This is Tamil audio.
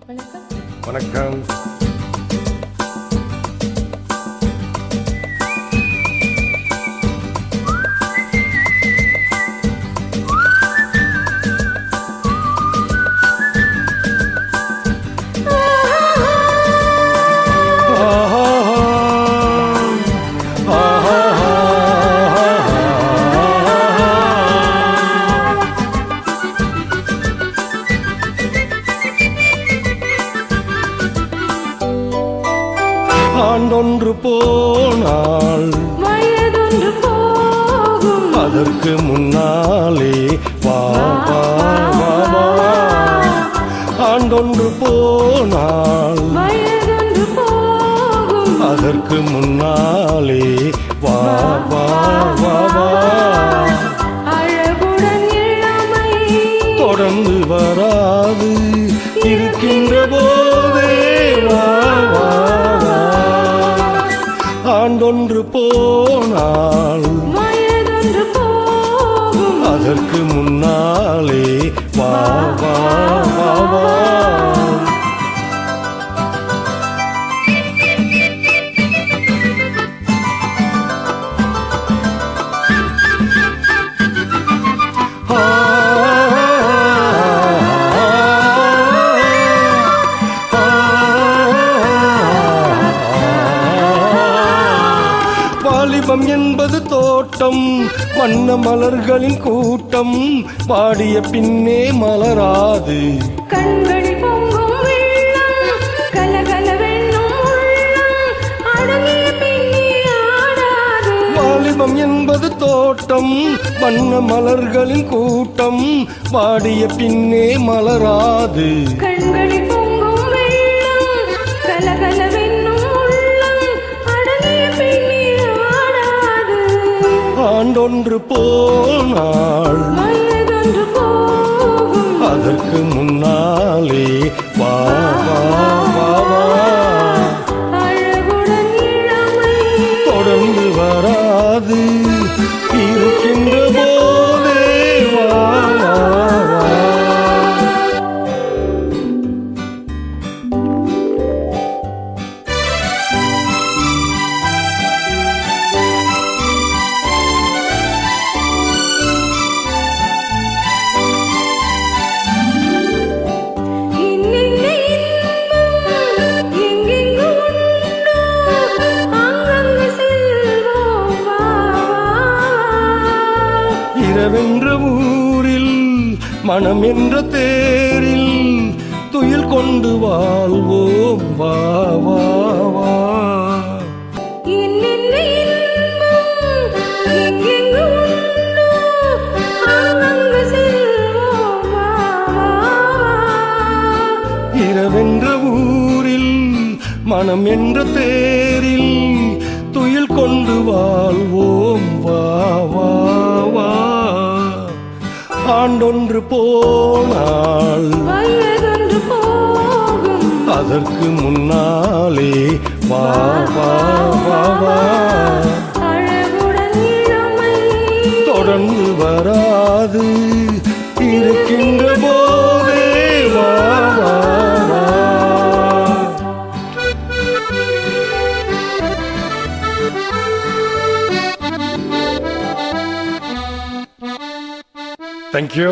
வணக்கம். வணக்கம். ஆண்டொன்று போனால் வயதொன்று போகும், அதற்கு முன்னாலே வா வா வா வா. ஆண்டொன்று போனால் வயதொன்று போகும், அதற்கு முன்னாலே வா வா வா வா. அழகுடன் இளமை தொடர்ந்து வராது இருக்கின்ற போதே வா வா வா. ஆண்டொன்று போனால் வயதொன்று போகும், அதற்கு முன்னாலே வா வா வா வா. வாலிபம் என்பது தோட்டம், வண்ண மலர்களின் கூட்டம், வாடிய பின்னே மலராது. கண்களில் பொங்கும் வெள்ளம், கலகலவென்னும் உள்ளம், அடங்கிய பின்னே ஆடாது. வாலிபம் என்பது தோட்டம், வண்ண மலர்களின் கூட்டம், வாடிய பின்னே மலராது. கண்களில் பொங்கும் வெள்ளம், கலகலவென்னும் உள்ளம், அடங்கிய பின்னே ஆடாது. ஆண்டொன்று போனால் வயதொன்று போகும், அதற்கு முன்னாலே வா வா வா வா. அழகுடன் இளமை தொடர்ந்து வராது இருக்கின்ற போதே வா வா வா. இன்னின்ன இன்பம் எங்கெங்கு உண்டோ, அங்கங்கு செல்வோம் வா வா. இரவென்ற ஊரில் மனம் என்ற தேரில் துயில் கொண்டு வாழ்வோம் வா வா வா. இன்னின்ன இன்பம் எங்கெங்கு உண்டோ, அங்கங்கு செல்வோம் வா வா. இரவென்ற ஊரில் மனம் என்ற தேரில் துயில் கொண்டு வாழ்வோம் வா வா வா. ஆண்டொன்று போனால் வயதொன்று போகும், அதற்கு முன்னாலே வா வா வா வா. அழகுடன் இளமை தொடர்ந்து வராது இருக்கின்ற போதே வா வா வா. Thank you.